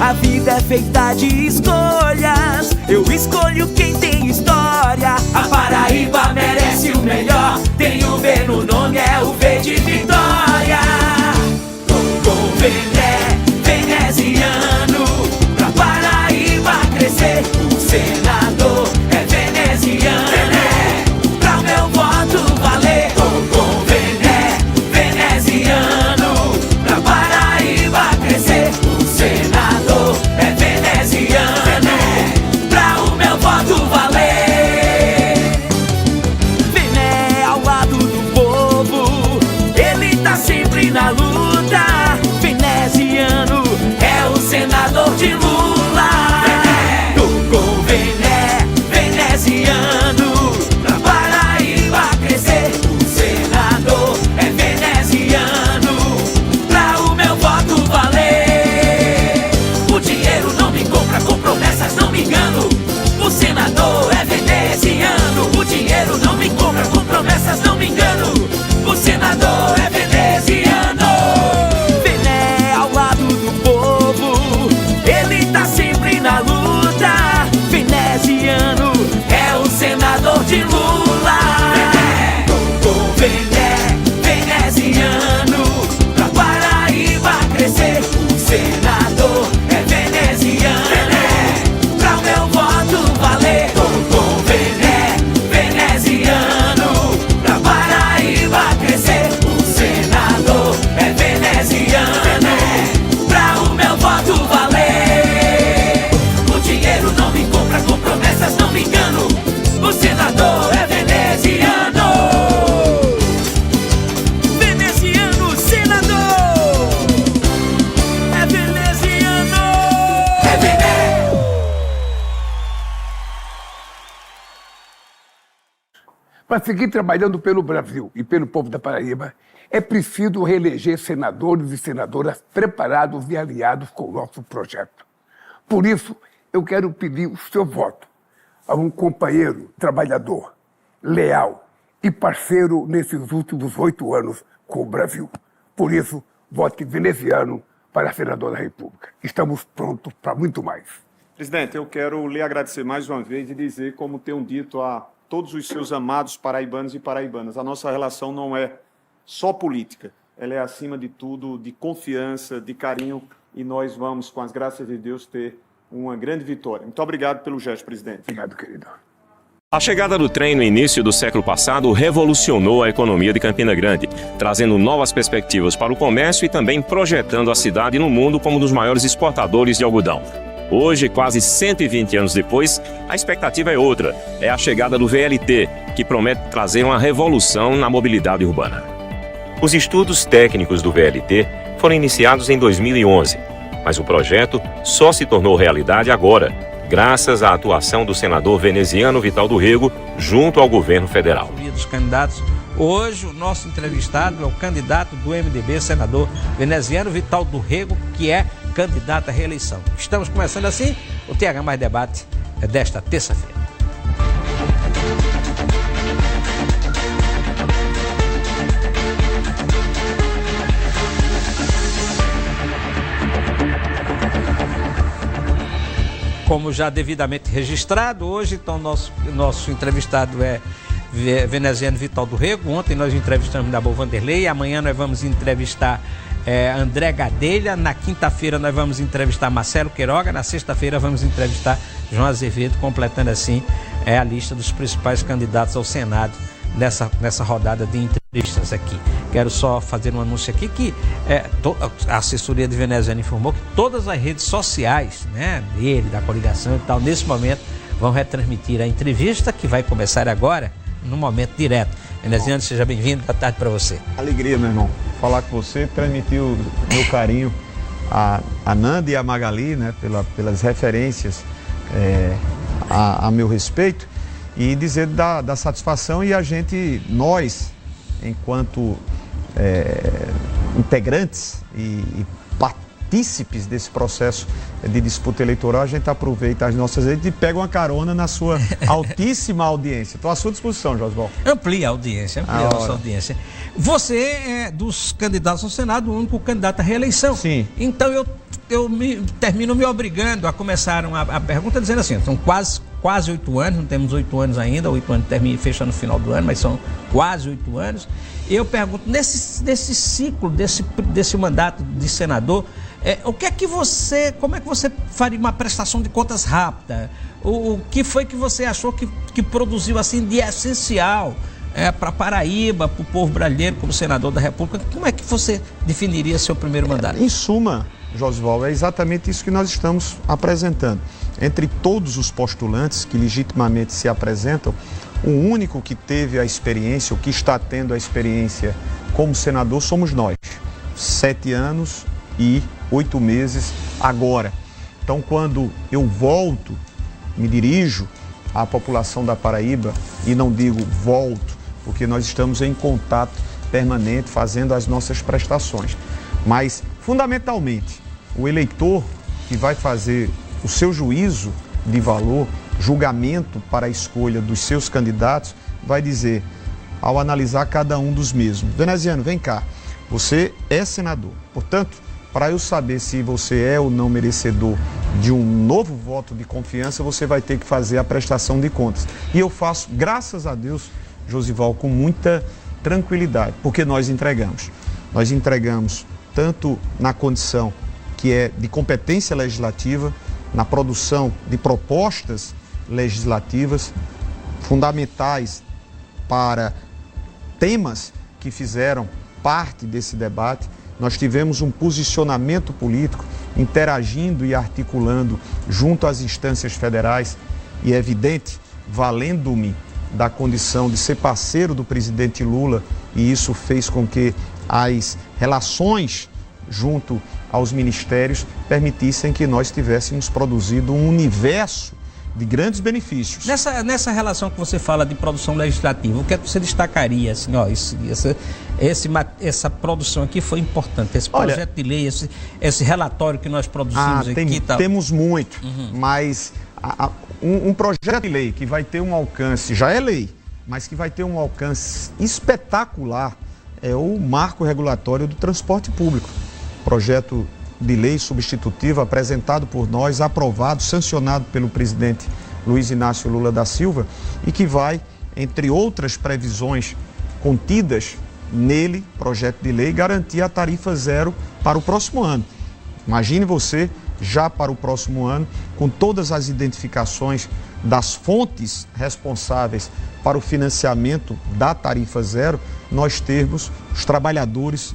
A vida é feita de escolhas, eu escolho quem tem história. A Paraíba merece o melhor, tem o V no nome, é o V de vitória. Com Vené, veneziano, pra Paraíba crescer. O senador é veneziano, pra meu voto valer. Com Vené, veneziano, pra Paraíba crescer. O senador é veneziano, pra o meu voto valer. Vené ao lado do povo, ele tá sempre na luta. Veneziano é o senador de Lula. Com Vené, veneziano, pra Paraíba crescer. O senador é veneziano, pra o meu voto valer. O dinheiro não me compra, com promessas não me engano. O senador é veneziano. O dinheiro não me compra, com promessas não me engano. O senador é veneziano. Vené ao lado do povo, ele tá sempre na luta. Veneziano é o senador de Lula. Com Vené, veneziano, pra Paraíba crescer. O senador é veneziano, pra o meu voto valer. Com Vené, veneziano, pra Paraíba crescer. O senador é veneziano, pra o meu voto valer. O dinheiro não me compra, com promessas não me engano. O senador é veneziano. Veneziano, senador. É veneziano. É Vené. Para seguir trabalhando pelo Brasil e pelo povo da Paraíba, é preciso reeleger senadores e senadoras preparados e aliados com o nosso projeto. Por isso, eu quero pedir o seu voto a um companheiro trabalhador, leal e parceiro nesses últimos 8 anos com o Brasil. Por isso, vote veneziano para senador da República. Estamos prontos para muito mais. Presidente, eu quero lhe agradecer mais uma vez e dizer, como tenho dito a todos os seus amados paraibanos e paraibanas, a nossa relação não é só política, ela é, acima de tudo, de confiança, de carinho, e nós vamos, com as graças de Deus, ter uma grande vitória. Muito obrigado pelo gesto, presidente. Obrigado, querido. A chegada do trem no início do século passado revolucionou a economia de Campina Grande, trazendo novas perspectivas para o comércio e também projetando a cidade no mundo como um dos maiores exportadores de algodão. Hoje, quase 120 anos depois, a expectativa é outra. É a chegada do VLT, que promete trazer uma revolução na mobilidade urbana. Os estudos técnicos do VLT foram iniciados em 2011, mas o projeto só se tornou realidade agora, graças à atuação do senador veneziano Vital do Rego junto ao governo federal. Dos candidatos. Hoje, o nosso entrevistado é o candidato do MDB, senador veneziano Vital do Rego, que é candidato à reeleição. Estamos começando assim o TH Mais Debate desta terça-feira. Como já devidamente registrado, hoje então nosso entrevistado é veneziano Vital do Rego. Ontem nós entrevistamos Nabor Vanderlei, amanhã nós vamos entrevistar André Gadelha, na quinta-feira nós vamos entrevistar Marcelo Queiroga, na sexta-feira vamos entrevistar João Azevedo, completando assim a lista dos principais candidatos ao Senado nessa rodada de entrevistas aqui. Quero só fazer um anúncio aqui que a assessoria de veneziano informou que todas as redes sociais, né, dele, da coligação e tal, nesse momento vão retransmitir a entrevista que vai começar agora, no momento direto. Veneziano, seja bem-vindo, boa tarde para você. Alegria, meu irmão, falar com você, transmitir o meu carinho a Nanda e a Magali, né, pelas referências a meu respeito, e dizer da satisfação, e nós, enquanto integrantes e partícipes desse processo de disputa eleitoral, a gente aproveita as nossas redes e pega uma carona na sua altíssima audiência. Estou à sua disposição, Josival. Amplia a audiência, amplia a nossa audiência. Você é dos candidatos ao Senado, o único candidato à reeleição. Sim. Então eu termino me obrigando a começar a pergunta dizendo assim, são quase 8 anos, não temos 8 anos ainda, 8 anos fecha no final do ano, mas são quase 8 anos. Eu pergunto, nesse ciclo, desse mandato de senador, como é que você faria uma prestação de contas rápida? O que foi que você achou que produziu assim de essencial para Paraíba, para o povo brasileiro, como senador da República? Como é que você definiria seu primeiro mandato? Em suma, Josival, é exatamente isso que nós estamos apresentando. Entre todos os postulantes que legitimamente se apresentam, o único que teve a experiência, o que está tendo a experiência como senador, somos nós. 7 anos e 8 meses agora. Então, quando eu volto, me dirijo à população da Paraíba, e não digo volto, porque nós estamos em contato permanente, fazendo as nossas prestações. Mas, fundamentalmente, o eleitor que vai fazer o seu juízo de valor, julgamento para a escolha dos seus candidatos, vai dizer, ao analisar cada um dos mesmos: Veneziano, vem cá, você é senador, portanto, para eu saber se você é ou não merecedor de um novo voto de confiança, você vai ter que fazer a prestação de contas. E eu faço, graças a Deus, Josival, com muita tranquilidade, porque nós entregamos. Nós entregamos tanto na condição que é de competência legislativa, na produção de propostas legislativas fundamentais para temas que fizeram parte desse debate. Nós tivemos um posicionamento político, interagindo e articulando junto às instâncias federais, e é evidente, valendo-me da condição de ser parceiro do presidente Lula, e isso fez com que as relações junto aos ministérios permitissem que nós tivéssemos produzido um universo de grandes benefícios. Nessa relação que você fala de produção legislativa, o que é que você destacaria? Assim, essa produção aqui foi importante, esse projeto de lei, esse relatório que nós produzimos aqui. Temos muito, mas um projeto de lei que vai ter um alcance, já é lei, mas que vai ter um alcance espetacular, é o marco regulatório do transporte público. Projeto de lei substitutivo apresentado por nós, aprovado, sancionado pelo presidente Luiz Inácio Lula da Silva, e que vai, entre outras previsões contidas nele, projeto de lei, garantir a tarifa zero para o próximo ano. Imagine você, já para o próximo ano, com todas as identificações das fontes responsáveis para o financiamento da tarifa zero, nós termos os trabalhadoras,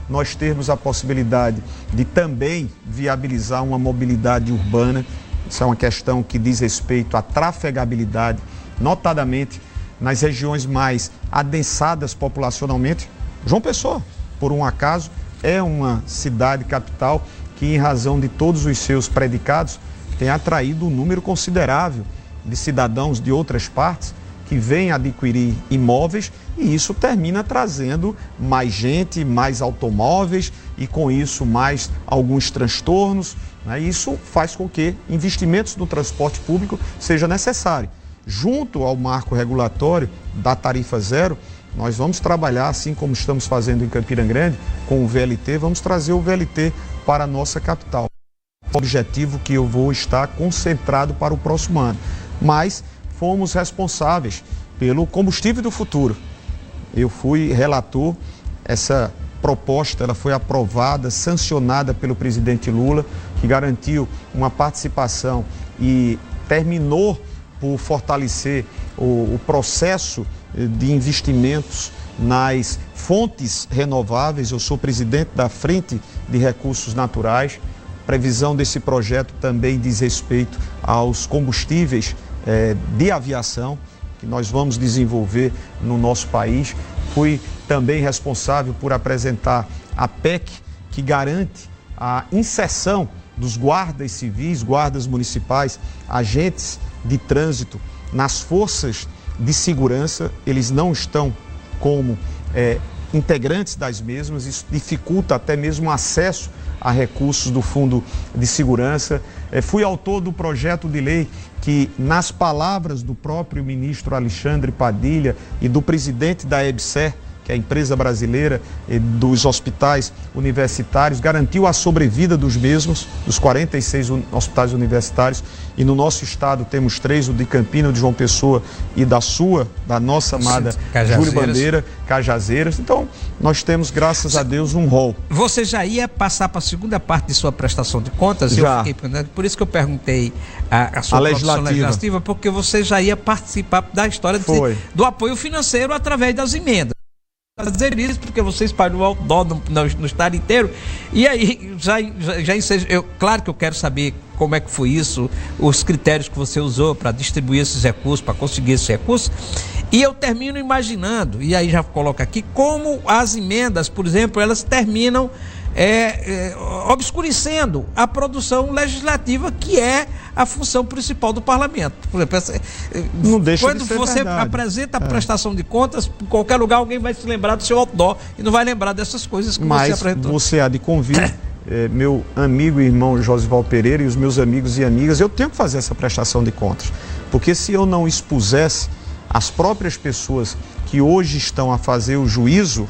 nós termos a possibilidade de também viabilizar uma mobilidade urbana. Isso é uma questão que diz respeito à trafegabilidade, notadamente nas regiões mais adensadas populacionalmente. João Pessoa, por um acaso, é uma cidade capital que, em razão de todos os seus predicados, tem atraído um número considerável de cidadãos de outras partes que vêm adquirir imóveis, e isso termina trazendo mais gente, mais automóveis, e com isso mais alguns transtornos, né? Isso faz com que investimentos no transporte público seja necessário. Junto ao marco regulatório da tarifa zero, nós vamos trabalhar, assim como estamos fazendo em Campina Grande, com o VLT, vamos trazer o VLT para a nossa capital. Objetivo que eu vou estar concentrado para o próximo ano. Mas fomos responsáveis pelo combustível do futuro. Eu fui relator, essa proposta ela foi aprovada, sancionada pelo presidente Lula, que garantiu uma participação e terminou por fortalecer o processo de investimentos nas fontes renováveis. Eu sou presidente da Frente de Recursos Naturais. Previsão desse projeto também diz respeito aos combustíveis de aviação que nós vamos desenvolver no nosso país. Fui também responsável por apresentar a PEC, que garante a inserção dos guardas civis, guardas municipais, agentes de trânsito nas forças de segurança. Eles não estão como integrantes das mesmas, isso dificulta até mesmo o acesso a recursos do Fundo de Segurança. Fui autor do projeto de lei que, nas palavras do próprio ministro Alexandre Padilha e do presidente da EBSER, que é a empresa brasileira dos hospitais universitários, garantiu a sobrevida dos mesmos, dos 46 hospitais universitários, e no nosso estado temos 3, o de Campina, o de João Pessoa e da nossa amada Júlio Bandeira, Cajazeiras. Então, nós temos, graças a Deus, um rol. Você já ia passar para a segunda parte de sua prestação de contas? Já. Por isso que eu perguntei a sua produção legislativa, porque você já ia participar da história do apoio financeiro através das emendas. Fazer isso porque você espalhou o outdoor no estado inteiro. E aí, claro que eu quero saber como é que foi isso, os critérios que você usou para distribuir esses recursos, para conseguir esses recursos. E eu termino imaginando, e aí já coloco aqui, como as emendas, por exemplo, elas terminam obscurecendo a produção legislativa, que é a função principal do parlamento. Por exemplo, não deixa quando de ser você verdade. apresenta a prestação de contas, em qualquer lugar alguém vai se lembrar do seu outdoor e não vai lembrar dessas coisas que você apresentou. Mas você há de convir, meu amigo e irmão Josival Pereira e os meus amigos e amigas, eu tenho que fazer essa prestação de contas, porque se eu não expusesse as próprias pessoas que hoje estão a fazer o juízo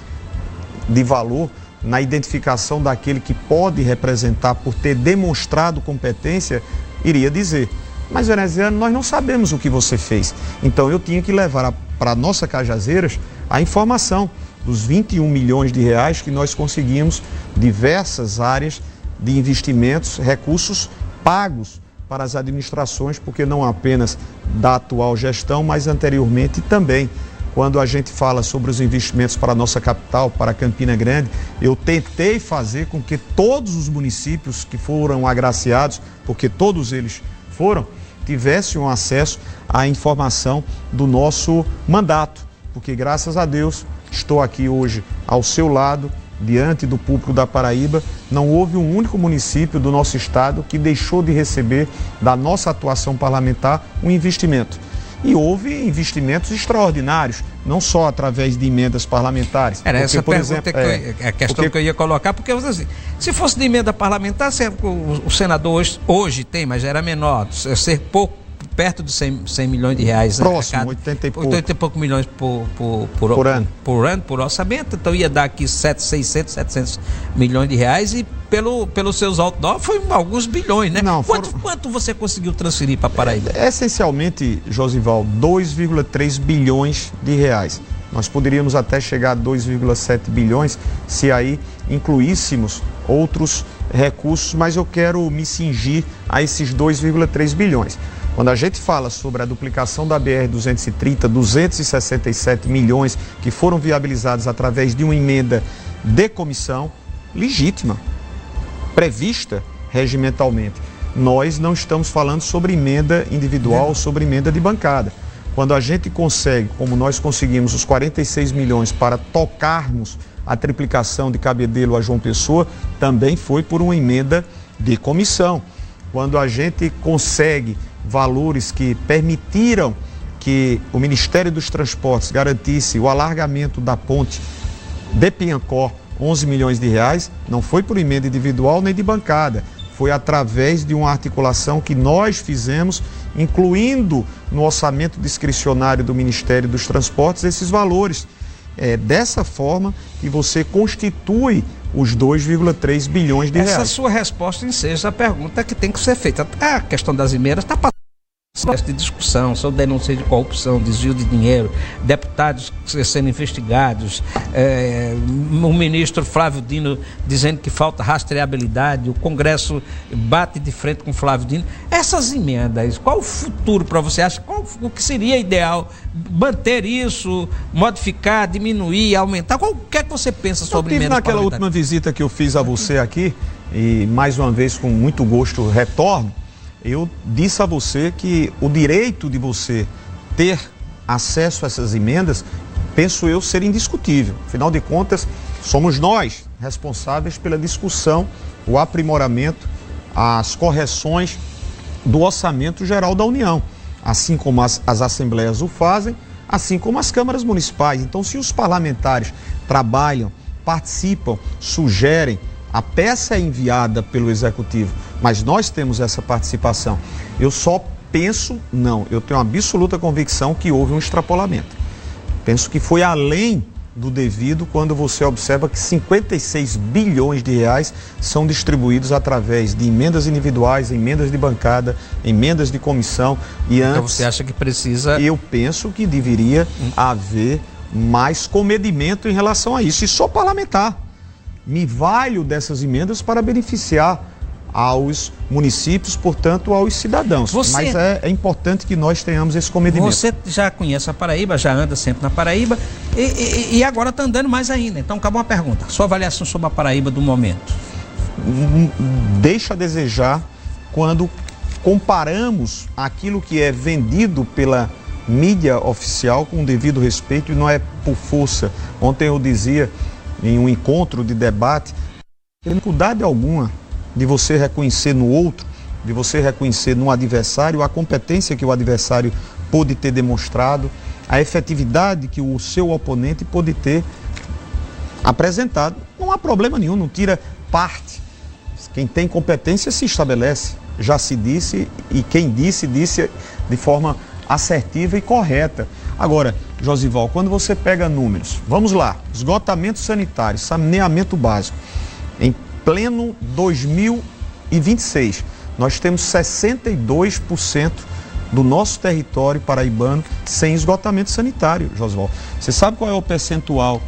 de valor na identificação daquele que pode representar por ter demonstrado competência, iria dizer: mas veneziano, nós não sabemos o que você fez. Então eu tinha que levar para a nossa Cajazeiras a informação dos 21 milhões de reais que nós conseguimos, diversas áreas de investimentos, recursos pagos para as administrações, porque não apenas da atual gestão, mas anteriormente também. Quando a gente fala sobre os investimentos para a nossa capital, para Campina Grande, eu tentei fazer com que todos os municípios que foram agraciados, porque todos eles foram, tivessem um acesso à informação do nosso mandato. Porque, graças a Deus, estou aqui hoje ao seu lado, diante do público da Paraíba. Não houve um único município do nosso estado que deixou de receber da nossa atuação parlamentar um investimento. E houve investimentos extraordinários, não só através de emendas parlamentares. Era porque, essa pergunta, a questão que eu ia colocar, porque assim, se fosse de emenda parlamentar, o senador hoje tem, mas era menor, ser pouco, perto de 100 milhões de reais. Próximo, 80 e pouco milhões por ano, por orçamento, então ia dar aqui 700 milhões de reais, e pelos seus outdoor foi alguns bilhões, né? Não, quanto você conseguiu transferir para Paraíba? Essencialmente, Josival, 2,3 bilhões de reais. Nós poderíamos até chegar a 2,7 bilhões se aí incluíssemos outros recursos, mas eu quero me cingir a esses 2,3 bilhões. Quando a gente fala sobre a duplicação da BR-230, 267 milhões que foram viabilizados através de uma emenda de comissão legítima, prevista regimentalmente. Nós não estamos falando sobre emenda individual, sobre emenda de bancada. Quando a gente consegue, como nós conseguimos, os 46 milhões para tocarmos a triplicação de Cabedelo a João Pessoa, também foi por uma emenda de comissão. Quando a gente consegue valores que permitiram que o Ministério dos Transportes garantisse o alargamento da ponte de Piancó, 11 milhões de reais, não foi por emenda individual nem de bancada, foi através de uma articulação que nós fizemos, incluindo no orçamento discricionário do Ministério dos Transportes esses valores. É dessa forma que você constitui os 2,3 bilhões de reais. Essa sua resposta enseja a pergunta que tem que ser feita. A questão das emendas está passando de discussão sobre denúncia de corrupção, desvio de dinheiro, deputados sendo investigados, o ministro Flávio Dino dizendo que falta rastreabilidade, o Congresso bate de frente com Flávio Dino. Essas emendas, qual o futuro para você? Acha o que seria ideal? Manter isso, modificar, diminuir, aumentar? O que é que você pensa sobre emendas naquela última visita que eu fiz a você aqui, e mais uma vez com muito gosto retorno, eu disse a você que o direito de você ter acesso a essas emendas, penso eu, ser indiscutível. Afinal de contas, somos nós responsáveis pela discussão, o aprimoramento, as correções do Orçamento Geral da União. Assim como as assembleias o fazem, assim como as câmaras municipais. Então, se os parlamentares trabalham, participam, sugerem, a peça é enviada pelo Executivo, mas nós temos essa participação. Eu só penso, eu tenho uma absoluta convicção que houve um extrapolamento. Penso que foi além do devido quando você observa que 56 bilhões de reais são distribuídos através de emendas individuais, emendas de bancada, emendas de comissão e antes... Então você acha que precisa... Eu penso que deveria haver mais comedimento em relação a isso. E sou parlamentar. Me valho dessas emendas para beneficiar aos municípios, portanto, aos cidadãos. Mas é importante que nós tenhamos esse comedimento. Você já conhece a Paraíba, já anda sempre na Paraíba e agora está andando mais ainda. Então, acabou uma pergunta. Sua avaliação sobre a Paraíba do momento? Deixa a desejar quando comparamos aquilo que é vendido pela mídia oficial com o devido respeito e não é por força. Ontem eu dizia em um encontro de debate, dificuldade alguma de você reconhecer no outro, de você reconhecer no adversário a competência que o adversário pôde ter demonstrado, a efetividade que o seu oponente pôde ter apresentado. Não há problema nenhum, não tira parte. Quem tem competência se estabelece, já se disse, e quem disse de forma assertiva e correta. Agora, Josival, quando você pega números, vamos lá, esgotamento sanitário, saneamento básico, em pleno 2026, nós temos 62% do nosso território paraibano sem esgotamento sanitário, Josival. Você sabe qual é o percentual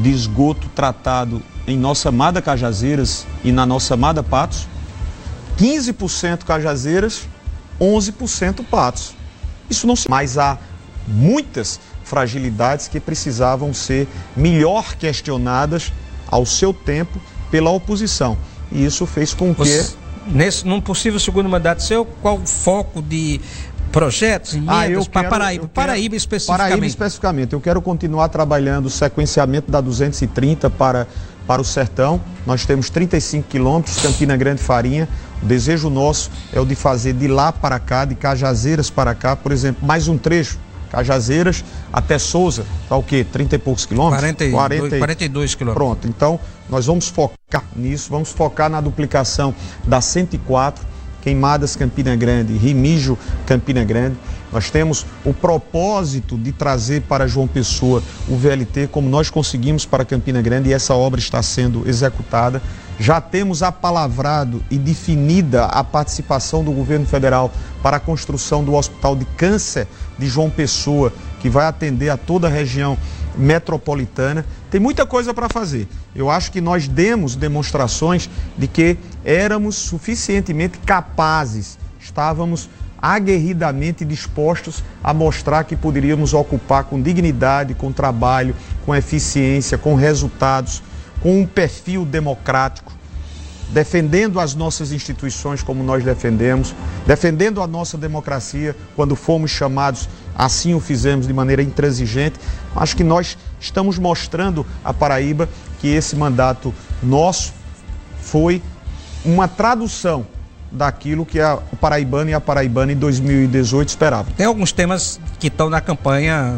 de esgoto tratado em nossa amada Cajazeiras e na nossa amada Patos? 15% Cajazeiras, 11% Patos. Isso não se... Mas há muitas fragilidades que precisavam ser melhor questionadas ao seu tempo pela oposição. E isso fez com que... Num possível segundo mandato seu, qual o foco de projetos, emendas para Paraíba especificamente? Paraíba especificamente. Eu quero continuar trabalhando o sequenciamento da 230 para o sertão. Nós temos 35 quilômetros, Campina Grande Farinha. O desejo nosso é o de fazer de lá para cá, de Cajazeiras para cá, por exemplo, mais um trecho. Cajazeiras até Souza, está o quê? 30 e poucos quilômetros? 42 quilômetros. Pronto, então nós vamos focar nisso, vamos focar na duplicação da 104, Queimadas Campina Grande, Remígio Campina Grande. Nós temos o propósito de trazer para João Pessoa o VLT, como nós conseguimos para Campina Grande, e essa obra está sendo executada. Já temos apalavrado e definida a participação do governo federal para a construção do Hospital de Câncer de João Pessoa, que vai atender a toda a região metropolitana. Tem muita coisa para fazer. Eu acho que nós demos demonstrações de que éramos suficientemente capazes, estávamos aguerridamente dispostos a mostrar que poderíamos ocupar com dignidade, com trabalho, com eficiência, com resultados, com um perfil democrático, defendendo as nossas instituições como nós defendemos, defendendo a nossa democracia quando fomos chamados, assim o fizemos de maneira intransigente. Acho que nós estamos mostrando à Paraíba que esse mandato nosso foi uma tradução daquilo que o paraibano e a paraibana em 2018 esperavam. Tem alguns temas que estão na campanha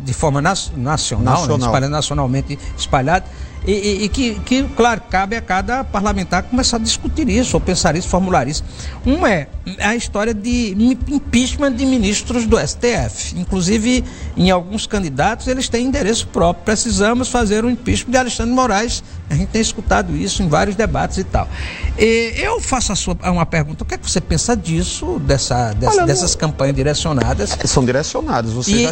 de forma nacional. Né? Nacionalmente espalhado. E que, claro, cabe a cada parlamentar começar a discutir isso, ou pensar isso, formular isso. Um é a história de impeachment de ministros do STF. Inclusive, em alguns candidatos, eles têm endereço próprio. Precisamos fazer um impeachment de Alexandre de Moraes. A gente tem escutado isso em vários debates e tal. Eu faço uma pergunta. O que é que você pensa disso, dessas campanhas direcionadas? São direcionadas. Você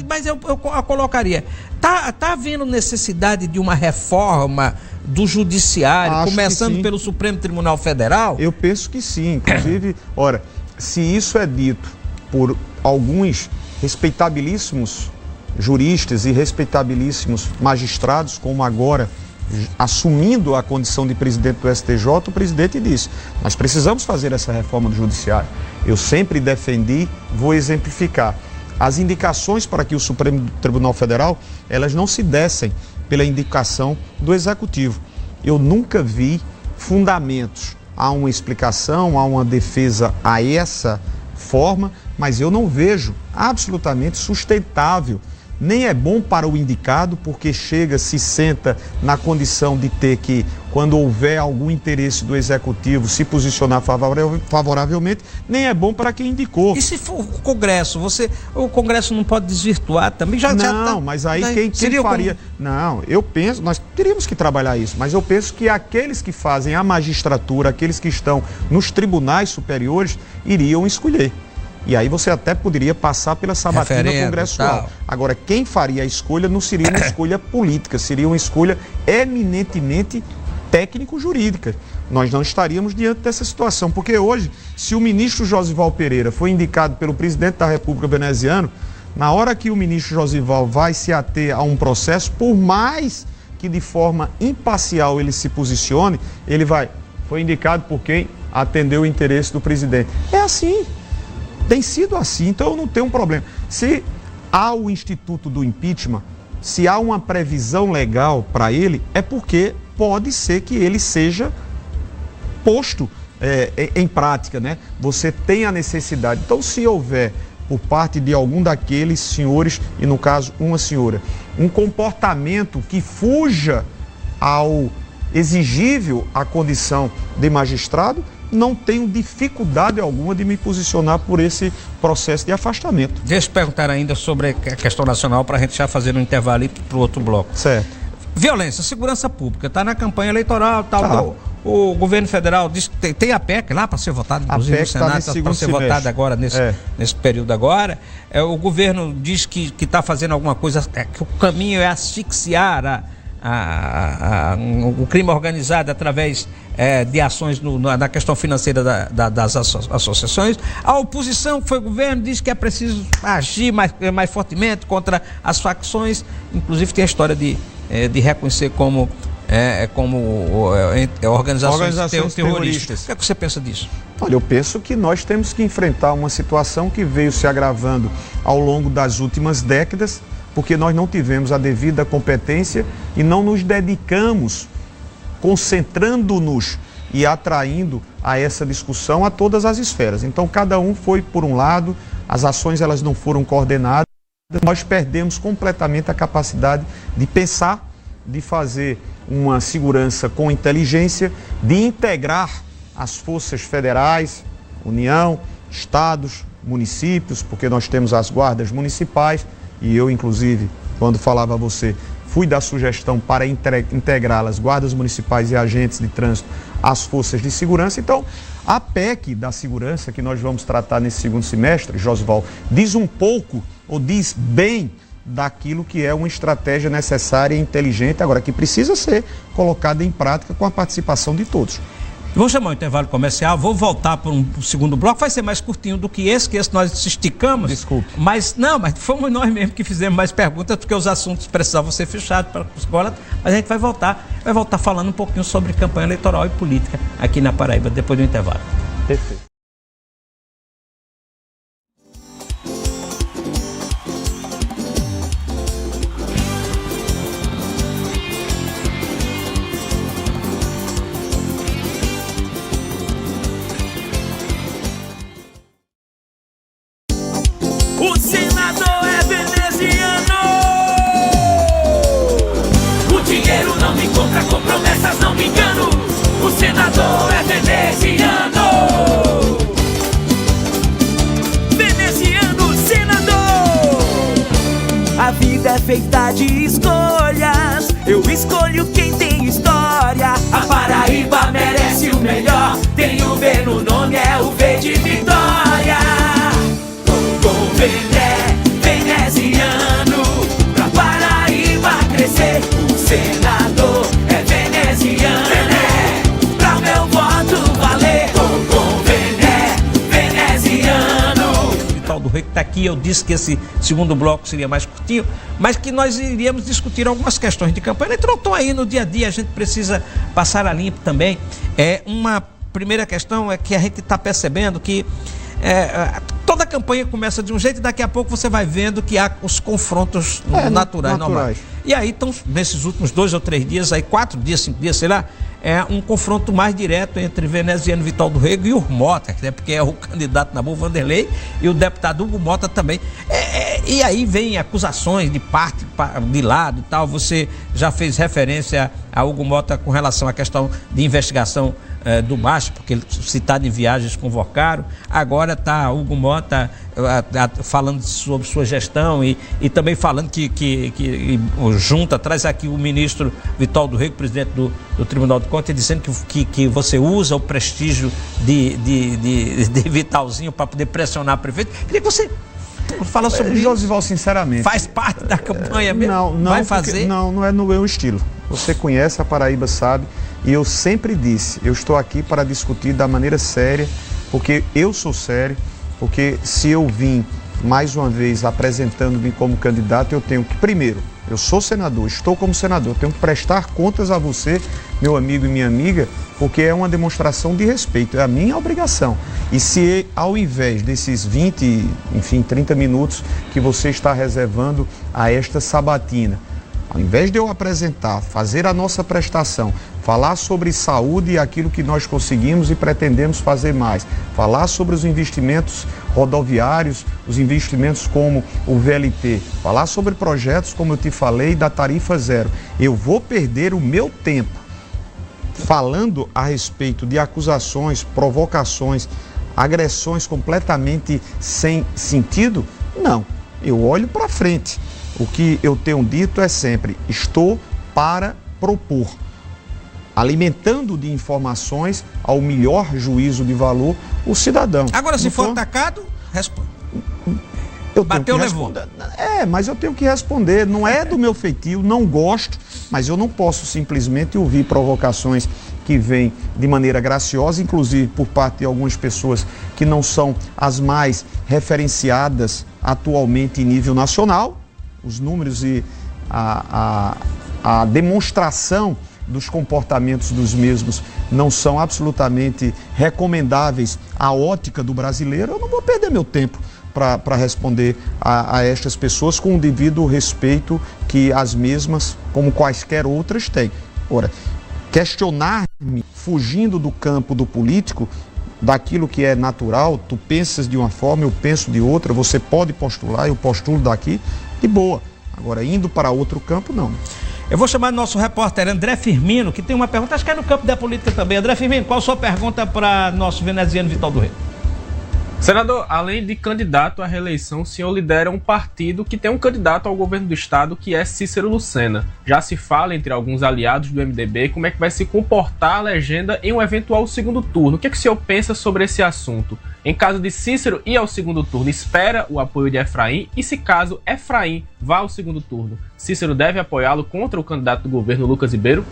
mas eu colocaria... Tá havendo necessidade de uma reforma do judiciário, começando pelo Supremo Tribunal Federal? Eu penso que sim. Inclusive, ora, se isso é dito por alguns respeitabilíssimos juristas e respeitabilíssimos magistrados, como agora, assumindo a condição de presidente do STJ, o presidente disse: nós precisamos fazer essa reforma do judiciário. Eu sempre defendi, vou exemplificar. As indicações para que o Supremo Tribunal Federal, elas não se dessem pela indicação do Executivo. Eu nunca vi fundamentos a uma explicação, a uma defesa a essa forma mas eu não vejo absolutamente sustentável. Nem é bom para o indicado, porque chega, se senta na condição de ter que, quando houver algum interesse do executivo, se posicionar favoravelmente, nem é bom para quem indicou. E se for o Congresso, o Congresso não pode desvirtuar também? Não, mas aí quem faria... Não, eu penso, nós teríamos que trabalhar isso, mas eu penso que aqueles que fazem a magistratura, aqueles que estão nos tribunais superiores, iriam escolher. E aí você até poderia passar pela sabatina congressual. Agora, quem faria a escolha não seria uma escolha política, seria uma escolha eminentemente técnico-jurídica. Nós não estaríamos diante dessa situação, porque hoje, se o ministro Josival Pereira foi indicado pelo presidente da República veneziano, na hora que o ministro Josival vai se ater a um processo, por mais que de forma imparcial ele se posicione, ele foi indicado por quem atendeu o interesse do presidente. É assim. Tem sido assim, então eu não tenho um problema. Se há o instituto do impeachment, se há uma previsão legal para ele, é porque pode ser que ele seja posto em prática, né? Você tem a necessidade. Então, se houver, por parte de algum daqueles senhores, e no caso uma senhora, um comportamento que fuja ao exigível à condição de magistrado, não tenho dificuldade alguma de me posicionar por esse processo de afastamento. Deixa eu perguntar ainda sobre a questão nacional para a gente já fazer um intervalo e para o outro bloco. Certo. Violência, segurança pública, está na campanha eleitoral, tal. O governo federal diz que tem a PEC lá para ser votada, inclusive no Senado, para ser votada agora nesse período agora. O governo diz que está fazendo alguma coisa, que o caminho é asfixiar o crime organizado através de ações na questão financeira das associações. A oposição, que foi o governo, diz que é preciso agir mais fortemente contra as facções, inclusive tem a história de reconhecer como organizações terroristas. O que é que você pensa disso? Olha, eu penso que nós temos que enfrentar uma situação que veio se agravando ao longo das últimas décadas, porque nós não tivemos a devida competência e não nos dedicamos, concentrando-nos e atraindo a essa discussão a todas as esferas. Então, cada um foi por um lado, as ações elas não foram coordenadas, nós perdemos completamente a capacidade de pensar, de fazer uma segurança com inteligência, de integrar as forças federais, União, estados, municípios, porque nós temos as guardas municipais, e eu, inclusive, quando falava a você, fui dar sugestão para integrá-las, guardas municipais e agentes de trânsito, às forças de segurança. Então, a PEC da segurança, que nós vamos tratar nesse segundo semestre, Josival, diz um pouco, ou diz bem, daquilo que é uma estratégia necessária e inteligente, agora que precisa ser colocada em prática com a participação de todos. Vou chamar o intervalo comercial, vou voltar para um segundo bloco, vai ser mais curtinho do que esse nós esticamos. Desculpe. Mas fomos nós mesmos que fizemos mais perguntas, porque os assuntos precisavam ser fechados para a escola, mas a gente vai voltar falando um pouquinho sobre campanha eleitoral e política aqui na Paraíba, depois do intervalo. Perfeito. O senador é veneziano. O dinheiro não me compra, com promessas não me engano. O senador é veneziano. Veneziano, senador. A vida é feita de escolhas. Eu escolho quem tem história. A Paraíba merece o melhor. Tem o V no nome, é o V de Vitória. Veneziano, pra Paraíba crescer. O senador é veneziano, pra meu voto valer. Veneziano. Vital do Rei que está aqui, eu disse que esse segundo bloco seria mais curtinho, mas que nós iríamos discutir algumas questões de campanha. Então, estão aí no dia a dia, a gente precisa passar a limpo também. Uma primeira questão é que a gente está percebendo que toda a campanha começa de um jeito e daqui a pouco você vai vendo que há os confrontos naturais. Normais. E aí, então, nesses últimos 2 ou 3 dias, aí 4 dias, 5 dias, sei lá, um confronto mais direto entre Veneziano Vital do Rego e o Mota, né? Porque é o candidato Nabu Vanderlei e o deputado Hugo Mota também. E aí vem acusações de parte, de lado e tal. Você já fez referência a Hugo Mota com relação à questão de investigação do Macho, porque ele citado em viagens convocaram. Agora está Hugo Mota falando sobre sua gestão e também falando que junta, traz aqui o ministro Vital do Rego, presidente do Tribunal de Contas, dizendo que você usa o prestígio de Vitalzinho para poder pressionar a prefeito. Queria que você fala sobre isso. Josival, sinceramente, faz parte da campanha mesmo? Não, vai fazer? Não é no meu estilo. Você conhece a Paraíba, sabe, e eu sempre disse, eu estou aqui para discutir da maneira séria, porque eu sou sério, porque se eu vim mais uma vez apresentando-me como candidato, eu tenho que, primeiro, eu sou senador, estou como senador, eu tenho que prestar contas a você, meu amigo e minha amiga, porque é uma demonstração de respeito, é a minha obrigação. E se ao invés desses 20, enfim, 30 minutos que você está reservando a esta sabatina, ao invés de eu apresentar, fazer a nossa prestação, falar sobre saúde e aquilo que nós conseguimos e pretendemos fazer mais, falar sobre os investimentos rodoviários, os investimentos como o VLT, falar sobre projetos, como eu te falei, da tarifa zero, eu vou perder o meu tempo falando a respeito de acusações, provocações, agressões completamente sem sentido? Não, eu olho para frente. O que eu tenho dito é sempre, estou para propor, alimentando de informações ao melhor juízo de valor o cidadão. Agora, se for atacado, responde. Bateu, levou. Mas eu tenho que responder, não é do meu feitio, não gosto, mas eu não posso simplesmente ouvir provocações que vêm de maneira graciosa, inclusive por parte de algumas pessoas que não são as mais referenciadas atualmente em nível nacional. Os números e a demonstração dos comportamentos dos mesmos não são absolutamente recomendáveis à ótica do brasileiro. Eu não vou perder meu tempo para responder a estas pessoas com o devido respeito que as mesmas, como quaisquer outras, têm. Ora, questionar-me fugindo do campo do político, daquilo que é natural, tu pensas de uma forma, eu penso de outra, você pode postular, eu postulo daqui, de boa. Agora, indo para outro campo, não. Eu vou chamar nosso repórter André Firmino, que tem uma pergunta, acho que é no campo da política também. André Firmino, qual a sua pergunta para nosso veneziano Vital do Rego? Senador, além de candidato à reeleição, o senhor lidera um partido que tem um candidato ao governo do estado, que é Cícero Lucena. Já se fala entre alguns aliados do MDB como é que vai se comportar a legenda em um eventual segundo turno. O que é que o senhor pensa sobre esse assunto? Em caso de Cícero ir ao segundo turno, espera o apoio de Efraim? E se caso Efraim vá ao segundo turno, Cícero deve apoiá-lo contra o candidato do governo, Lucas Ribeiro?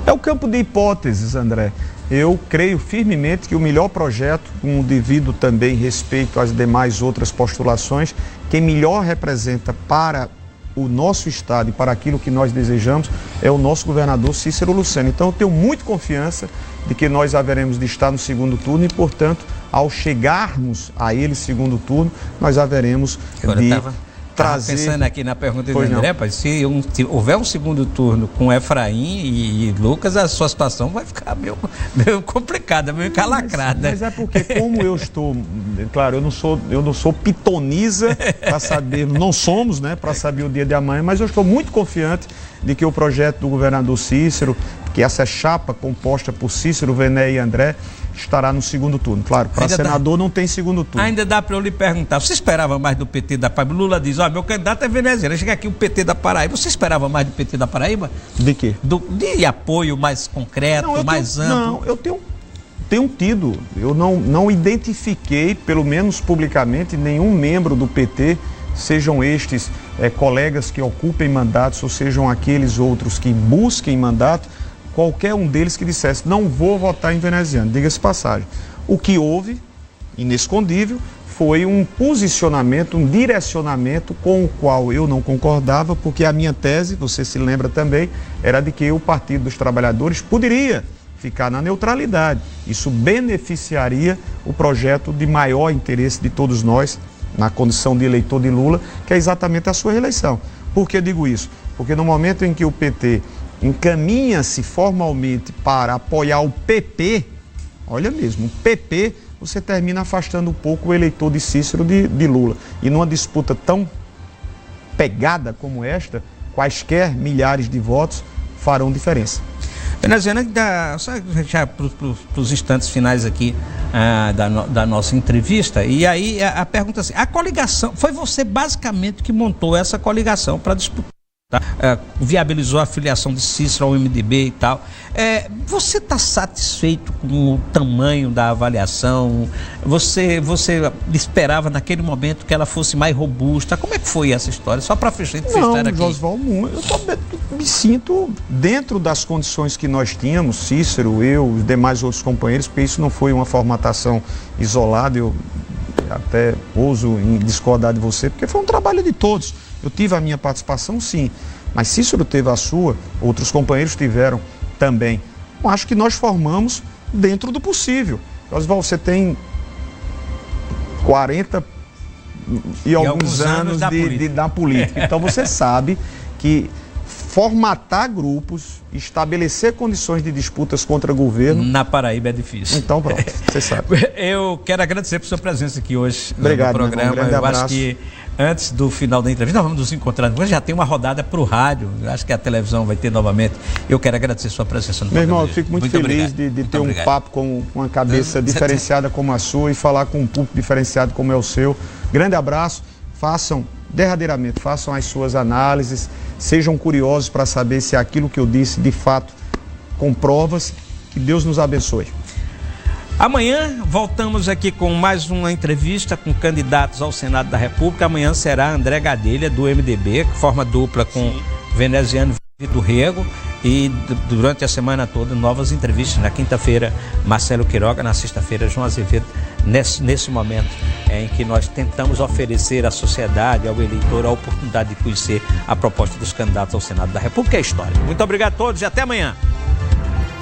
É o campo de hipóteses, André. Eu creio firmemente que o melhor projeto, com o devido também respeito às demais outras postulações, quem melhor representa para o nosso estado e para aquilo que nós desejamos é o nosso governador Cícero Lucena. Então eu tenho muita confiança de que nós haveremos de estar no segundo turno e, portanto, ao chegarmos a ele segundo turno, nós haveremos de trazer... pensando aqui na pergunta do André, pai, se houver um segundo turno com Efraim e Lucas, a sua situação vai ficar meio complicada, meio calacrada. Mas é porque, como eu estou, claro, eu não sou pitonisa para saber, não somos, né, para saber o dia de amanhã, mas eu estou muito confiante de que o projeto do governador Cícero, que essa chapa composta por Cícero, Vené e André, estará no segundo turno. Claro, para senador não tem segundo turno. Ainda dá para eu lhe perguntar, você esperava mais do PT da Paraíba? Lula diz, meu candidato é veneziano, chega aqui o PT da Paraíba. Você esperava mais do PT da Paraíba? De quê? De apoio mais concreto, mais amplo? Não, eu tenho tido. Eu não identifiquei, pelo menos publicamente, nenhum membro do PT, sejam estes colegas que ocupem mandatos ou sejam aqueles outros que busquem mandato, qualquer um deles que dissesse, não vou votar em veneziano, diga-se passagem. O que houve, inescondível, foi um posicionamento, um direcionamento com o qual eu não concordava, porque a minha tese, você se lembra também, era de que o Partido dos Trabalhadores poderia ficar na neutralidade. Isso beneficiaria o projeto de maior interesse de todos nós, na condição de eleitor de Lula, que é exatamente a sua reeleição. Por que eu digo isso? Porque no momento em que o PT encaminha-se formalmente para apoiar o PP, olha mesmo, o PP, você termina afastando um pouco o eleitor de Cícero de Lula. E numa disputa tão pegada como esta, quaisquer milhares de votos farão diferença. Veneziana, já para os instantes finais aqui da nossa entrevista, e aí a pergunta assim, a coligação, foi você basicamente que montou essa coligação para disputar, viabilizou a filiação de Cícero ao MDB e tal. Você está satisfeito com o tamanho da avaliação? Você esperava naquele momento que ela fosse mais robusta? Como é que foi essa história? Só para fechar aqui. Não, Josival, eu me sinto dentro das condições que nós tínhamos, Cícero, eu, os demais outros companheiros, porque isso não foi uma formatação isolada, eu até ouso em discordar de você, porque foi um trabalho de todos. Eu tive a minha participação, sim, mas Cícero teve a sua, outros companheiros tiveram também. Eu acho que nós formamos dentro do possível. Oswaldo, você tem 40 e alguns anos da política. Então você sabe que formatar grupos, estabelecer condições de disputas contra governo... Na Paraíba é difícil. Então pronto, você sabe. Eu quero agradecer por sua presença aqui hoje. Obrigado, no programa. Um grande abraço. Acho que antes do final da entrevista, nós vamos nos encontrar. Já tem uma rodada para o rádio, acho que a televisão vai ter novamente. Eu quero agradecer sua presença no programa. Meu irmão, eu fico muito feliz de ter um papo com uma cabeça diferenciada como a sua e falar com um público diferenciado como é o seu. Grande abraço, façam as suas análises, sejam curiosos para saber se aquilo que eu disse de fato comprova-se. Que Deus nos abençoe. Amanhã voltamos aqui com mais uma entrevista com candidatos ao Senado da República. Amanhã será André Gadelha, do MDB, que forma dupla com Veneziano Vitor Rego. E durante a semana toda, novas entrevistas. Na quinta-feira, Marcelo Quiroga. Na sexta-feira, João Azevedo. Nesse momento em que nós tentamos oferecer à sociedade, ao eleitor, a oportunidade de conhecer a proposta dos candidatos ao Senado da República e a história. Muito obrigado a todos e até amanhã.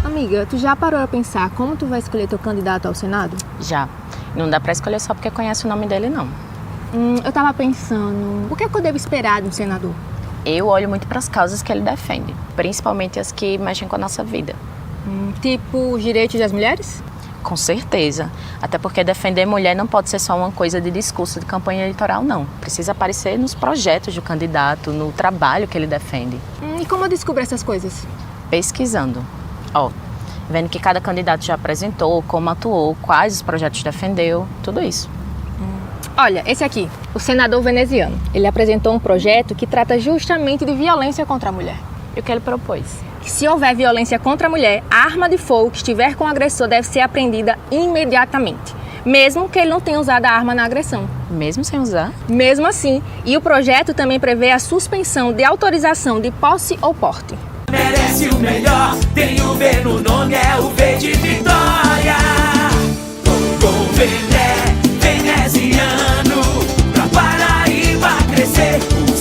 Amiga, tu já parou a pensar como tu vai escolher teu candidato ao Senado? Já. Não dá pra escolher só porque conhece o nome dele, não. Eu tava pensando, o que é que eu devo esperar de um senador? Eu olho muito para as causas que ele defende, principalmente as que mexem com a nossa vida. Tipo os direitos das mulheres? Com certeza. Até porque defender mulher não pode ser só uma coisa de discurso de campanha eleitoral, não. Precisa aparecer nos projetos do candidato, no trabalho que ele defende. E como eu descubro essas coisas? Pesquisando. Vendo que cada candidato já apresentou, como atuou, quais os projetos defendeu, tudo isso. Olha, esse aqui, o senador veneziano. Ele apresentou um projeto que trata justamente de violência contra a mulher. E o que ele propôs? Que se houver violência contra a mulher, a arma de fogo que estiver com o agressor deve ser apreendida imediatamente, mesmo que ele não tenha usado a arma na agressão. Mesmo sem usar? Mesmo assim. E o projeto também prevê a suspensão de autorização de posse ou porte. Merece o melhor, tem o V no nome, é o V de vitória. Com veneziano, pra Paraíba crescer, o